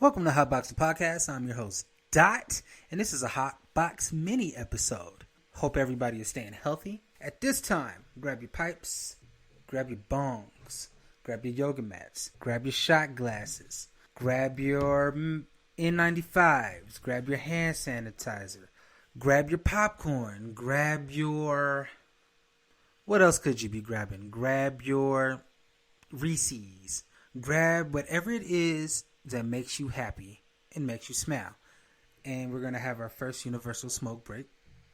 Welcome to Hotbox the podcast. I'm your host, Dot, and this is a Hotbox mini episode. Hope everybody is staying healthy. At this time, grab your pipes, grab your bongs, grab your yoga mats, grab your shot glasses, grab your N95s, grab your hand sanitizer, grab your popcorn, grab your... What else could you be grabbing? Grab your Reese's. Grab whatever it is that makes you happy and makes you smile. And we're going to have our first universal smoke break.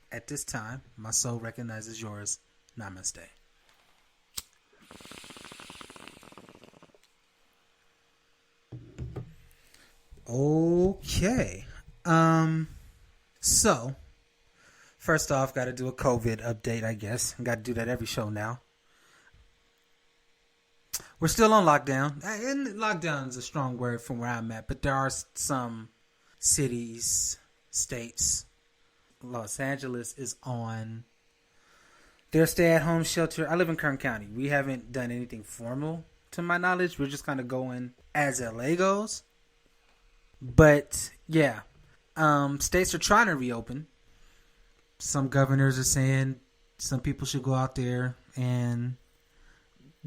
At this time, my soul recognizes yours. Namaste. Okay. So, first off, got to do a COVID update, I guess. Got to do that every show now. We're still on lockdown. And lockdown is a strong word from where I'm at, but there are some cities, states. Los Angeles is on their stay-at-home shelter. I live in Kern County. We haven't done anything formal, to my knowledge. We're just kind of going as LA goes. But, yeah. States are trying to reopen. Some governors are saying some people should go out there and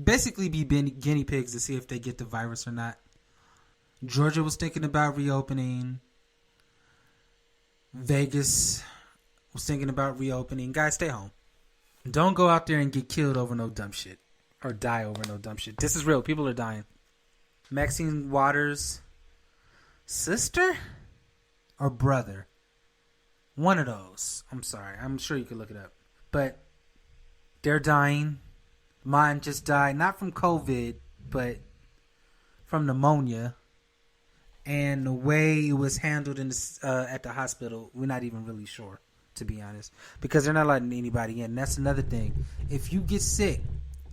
basically be guinea pigs to see if they get the virus or not. Georgia was thinking about reopening. Vegas was thinking about reopening. Guys, stay home. Don't go out there and get killed over no dumb shit. Or die over no dumb shit. This is real. People are dying. Maxine Waters' sister or brother? One of those. I'm sorry. I'm sure you could look it up. But they're dying. Mine just died, not from COVID, but from pneumonia. And the way it was handled at the hospital, we're not even really sure, to be honest. Because they're not letting anybody in. That's another thing. If you get sick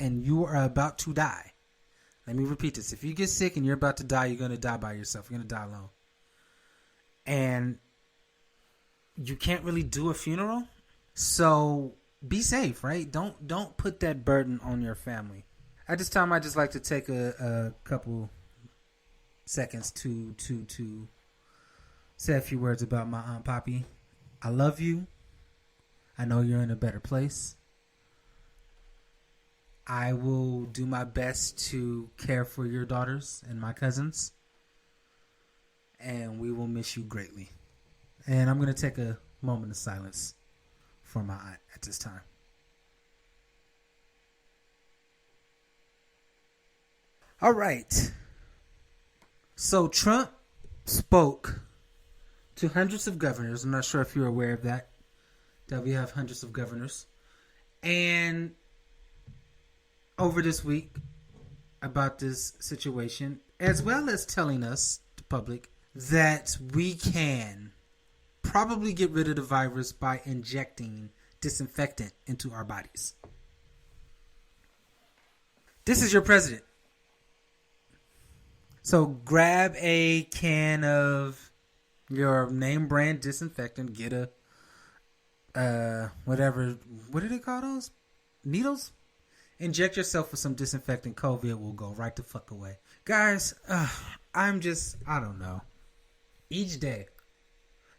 and you are about to die, let me repeat this. If you get sick and you're about to die, you're going to die by yourself. You're going to die alone. And you can't really do a funeral. So be safe, right? Don't put that burden on your family. At this time, I'd just like to take a couple seconds to say a few words about my Aunt Poppy. I love you. I know you're in a better place. I will do my best to care for your daughters and my cousins. And we will miss you greatly. And I'm going to take a moment of silence for my aunt at this time. All right. So Trump spoke to hundreds of governors. I'm not sure if you're aware of that we have hundreds of governors. And over this week about this situation, as well as telling us, the public, that we can probably get rid of the virus by injecting disinfectant into our bodies. This is your president. So grab a can of your name brand disinfectant, get a whatever, what do they call those? Needles? Inject yourself with some disinfectant. COVID will go right the fuck away. Guys, I don't know. Each day.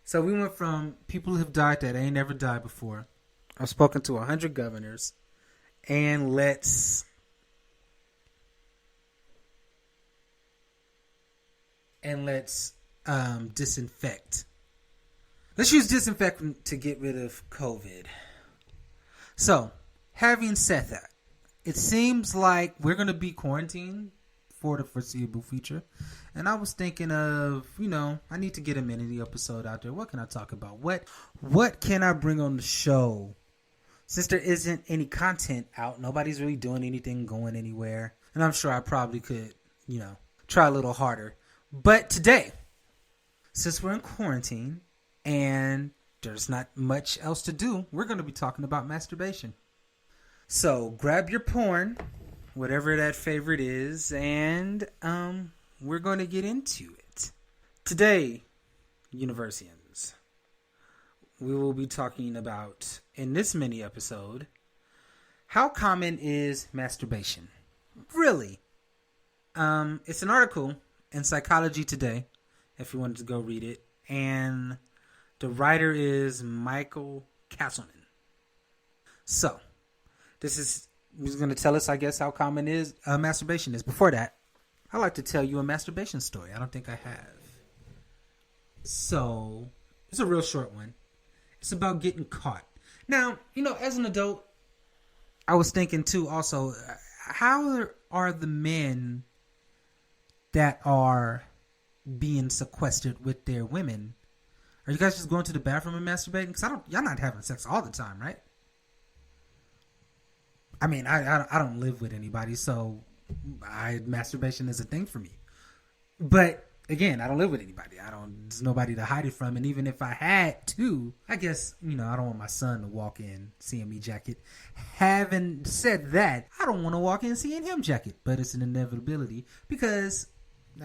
So we went from people who have died that ain't never died before. I've spoken to 100 governors. And let's disinfect. Let's use disinfectant to get rid of COVID. So, having said that, it seems like we're going to be quarantined for the foreseeable future. And I was thinking of, I need to get a mini episode out there. What can I talk about? What can I bring on the show? Since there isn't any content out, nobody's really doing anything, going anywhere. And I'm sure I probably could, try a little harder. But today, since we're in quarantine and there's not much else to do, we're going to be talking about masturbation. So grab your porn, whatever that favorite is, and we're going to get into it. Today, Universians, we will be talking about, in this mini episode, how common is masturbation? Really? It's an article in Psychology Today. if you wanted to go read it. And the writer is Michael Castleman. So, he's going to tell us, I guess, how common masturbation is. Before that, I'd like to tell you a masturbation story. I don't think I have. So, it's a real short one. It's about getting caught. Now, as an adult, I was thinking too also, how are the men that are being sequestered with their women? Are you guys just going to the bathroom and masturbating? Because y'all not having sex all the time, right? I mean, I don't live with anybody, so masturbation is a thing for me. But again, I don't live with anybody. There's nobody to hide it from. And even if I had to, I guess, I don't want my son to walk in seeing me jacket. Having said that, I don't want to walk in seeing him jacket. But it's an inevitability because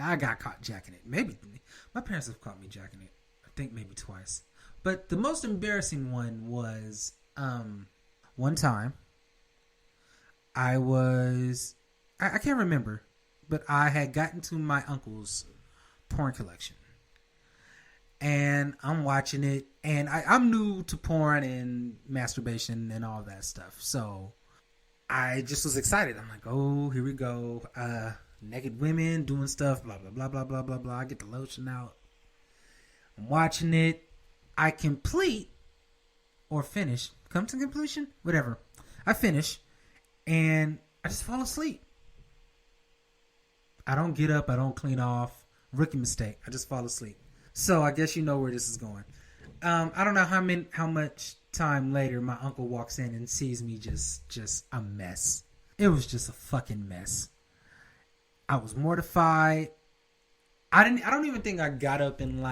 I got caught jacking it. Maybe my parents have caught me jacking it. I think maybe twice. But the most embarrassing one was one time I can't remember, but I had gotten to my uncle's porn collection. And I'm watching it, and I'm new to porn and masturbation and all that stuff. So I just was excited. I'm like, oh, here we go. Naked women doing stuff, blah, blah, blah, blah, blah, blah, blah. I get the lotion out. I'm watching it. I complete or finish. Come to completion? Whatever. I finish, and I just fall asleep. I don't get up. I don't clean off. Rookie mistake. I just fall asleep. So I guess you know where this is going. I don't know how much time later my uncle walks in and sees me just a mess. It was just a fucking mess. I was mortified. I don't even think I got up and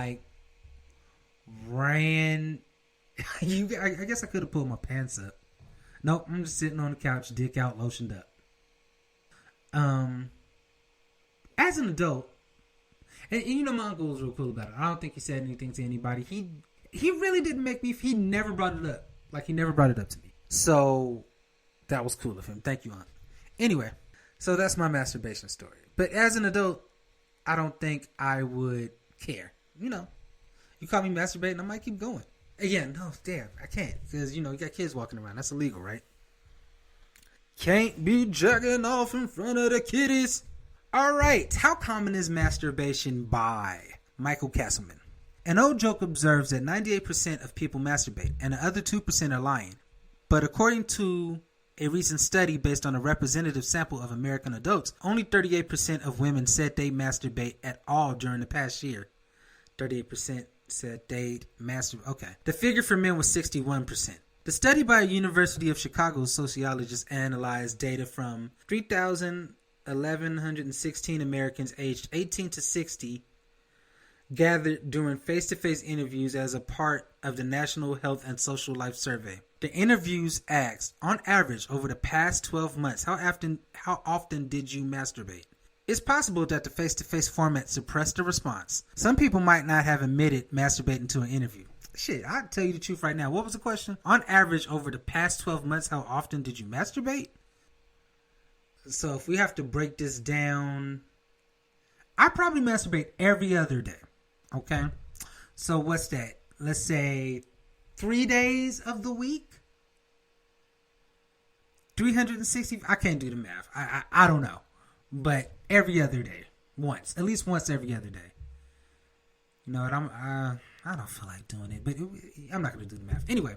ran. I guess I could have pulled my pants up. Nope, I'm just sitting on the couch, dick out, lotioned up. As an adult, and my uncle was real cool about it. I don't think he said anything to anybody. He really didn't make me. He never brought it up. He never brought it up to me. So that was cool of him. Thank you, Aunt. Anyway, so that's my masturbation story. But as an adult, I don't think I would care. You caught me masturbating, I might keep going. Again, no, damn, I can't. Because, you got kids walking around. That's illegal, right? Can't be jacking off in front of the kiddies. All right. How common is masturbation by Michael Castleman? An old joke observes that 98% of people masturbate and the other 2% are lying. But according to a recent study based on a representative sample of American adults, only 38% of women said they masturbate at all during the past year. 38% said they'd masturbate. Okay. The figure for men was 61%. The study by a University of Chicago sociologists analyzed data from 3,116 Americans aged 18 to 60 gathered during face-to-face interviews as a part of the National Health and Social Life Survey. The interviews asked, on average, over the past 12 months, how often did you masturbate? It's possible that the face-to-face format suppressed the response. Some people might not have admitted masturbating to an interview. Shit, I'll tell you the truth right now. What was the question? On average, over the past 12 months, how often did you masturbate? So if we have to break this down, I probably masturbate every other day. Okay? So what's that? Let's say 3 days of the week? 360? I can't do the math. I don't know. But every other day. Once. At least once every other day. You know what? I don't feel like doing it. But I'm not going to do the math. Anyway.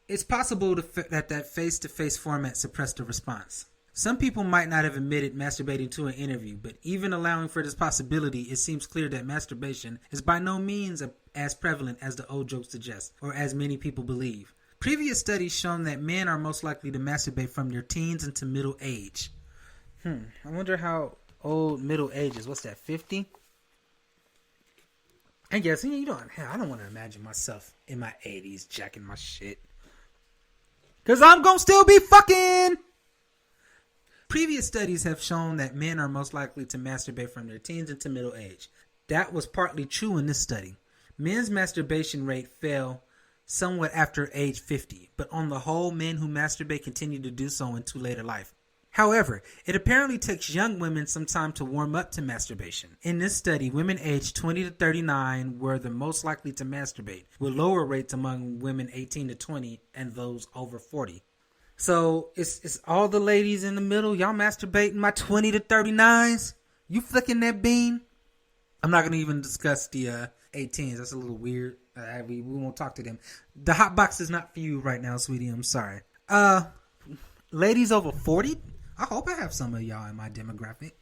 It's possible that face-to-face format suppressed the response. Some people might not have admitted masturbating to an interview, but even allowing for this possibility, it seems clear that masturbation is by no means as prevalent as the old joke suggests, or as many people believe. Previous studies shown that men are most likely to masturbate from their teens into middle age. I wonder how old middle age is. What's that, 50? I guess, I don't want to imagine myself in my 80s jacking my shit. Because I'm going to still be fucking... Previous studies have shown that men are most likely to masturbate from their teens into middle age. That was partly true in this study. Men's masturbation rate fell somewhat after age 50, but on the whole, men who masturbate continue to do so into later life. However, it apparently takes young women some time to warm up to masturbation. In this study, women aged 20 to 39 were the most likely to masturbate, with lower rates among women 18 to 20 and those over 40. So it's all the ladies in the middle. Y'all masturbating, my 20 to 39s. You flicking that bean. I'm not going to even discuss the 18s. That's a little weird. We won't talk to them. The Hotbox is not for you right now, sweetie. I'm sorry. Ladies over 40? I hope I have some of y'all in my demographic.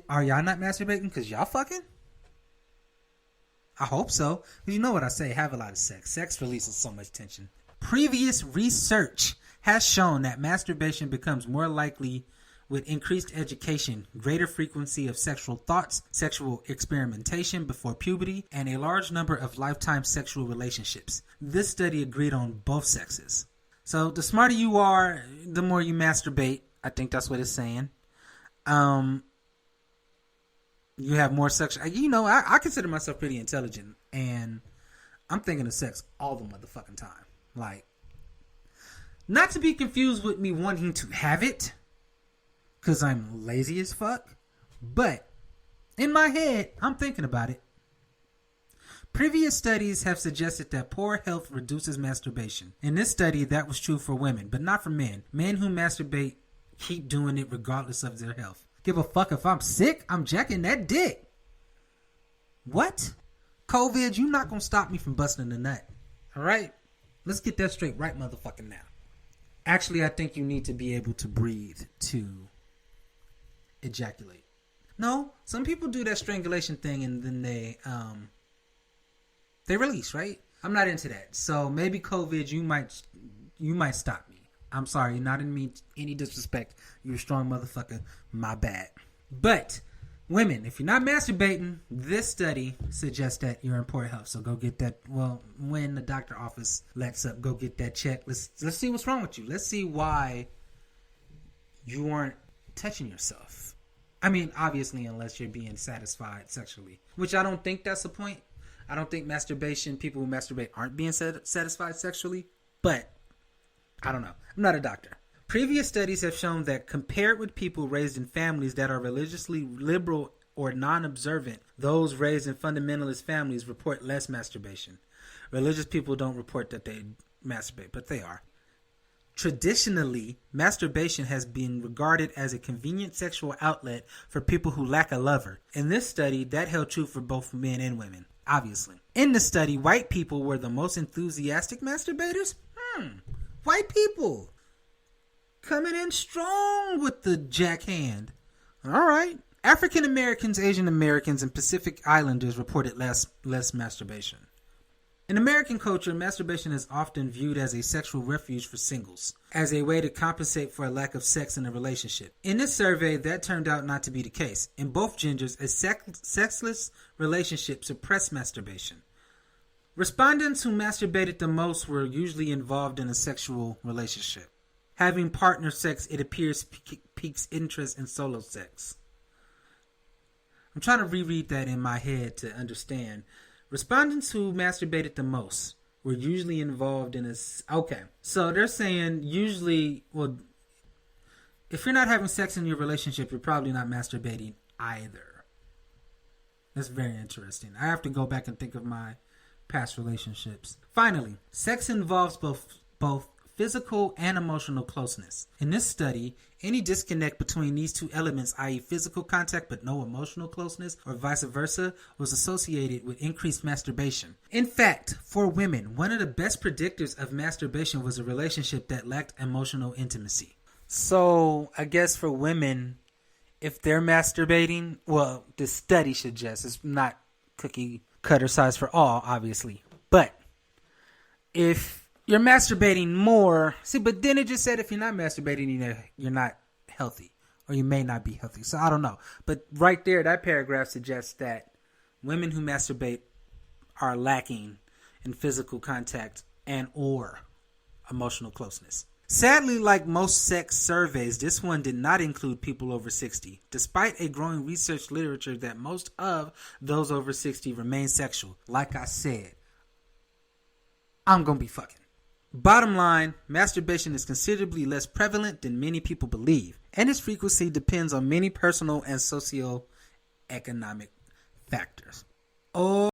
Are y'all not masturbating because y'all fucking? I hope so. You know what I say, have a lot of sex. Sex releases so much tension. Previous research has shown that masturbation becomes more likely with increased education, greater frequency of sexual thoughts, sexual experimentation before puberty, and a large number of lifetime sexual relationships. This study agreed on both sexes. So the smarter you are, the more you masturbate. I think that's what it's saying. You have more sexual... I consider myself pretty intelligent, and I'm thinking of sex all the motherfucking time. Like, not to be confused with me wanting to have it, because I'm lazy as fuck, but in my head, I'm thinking about it. Previous studies have suggested that poor health reduces masturbation. In this study, that was true for women, but not for men. Men who masturbate keep doing it regardless of their health. Give a fuck if I'm sick, I'm jacking that dick. What? COVID, you not gonna stop me from busting a nut. Alright? Let's get that straight right motherfucking now. Actually, I think you need to be able to breathe to ejaculate. No, some people do that strangulation thing and then they release, right? I'm not into that. So maybe COVID, you might stop me. I'm sorry, not in me any disrespect. You're a strong motherfucker. My bad. But women, if you're not masturbating, this study suggests that you're in poor health. So go get that. Well, when the doctor office lets up, go get that check. Let's see what's wrong with you. Let's see why you aren't touching yourself. I mean, obviously, unless you're being satisfied sexually, which I don't think that's the point. I don't think people who masturbate aren't being satisfied sexually, but I don't know. I'm not a doctor. Previous studies have shown that compared with people raised in families that are religiously liberal or non-observant, those raised in fundamentalist families report less masturbation. Religious people don't report that they masturbate, but they are. Traditionally, masturbation has been regarded as a convenient sexual outlet for people who lack a lover. In this study, that held true for both men and women, obviously. In the study, white people were the most enthusiastic masturbators? White people coming in strong with the jack hand. All right. African Americans, Asian Americans, and Pacific Islanders reported less masturbation. In American culture, masturbation is often viewed as a sexual refuge for singles, as a way to compensate for a lack of sex in a relationship. In this survey, that turned out not to be the case. In both genders, a sexless relationship suppressed masturbation. Respondents who masturbated the most were usually involved in a sexual relationship. Having partner sex, it appears, piques interest in solo sex. I'm trying to reread that in my head to understand. Respondents who masturbated the most were usually involved in a... Okay, so they're saying usually, well, if you're not having sex in your relationship, you're probably not masturbating either. That's very interesting. I have to go back and think of my past relationships. Finally, sex involves both physical and emotional closeness. In this study, any disconnect between these two elements, i.e. physical contact but no emotional closeness, or vice versa, was associated with increased masturbation. In fact, for women, one of the best predictors of masturbation was a relationship that lacked emotional intimacy. So, I guess for women, if they're masturbating, well, the study suggests it's not cookie cutter size for all, obviously. But if you're masturbating more, but then it just said if you're not masturbating, you're not healthy, or you may not be healthy. So I don't know. But right there, that paragraph suggests that women who masturbate are lacking in physical contact and or emotional closeness. Sadly, like most sex surveys, this one did not include people over 60, despite a growing research literature that most of those over 60 remain sexual. Like I said, I'm going to be fucking. Bottom line, masturbation is considerably less prevalent than many people believe, and its frequency depends on many personal and socio-economic factors. Oh,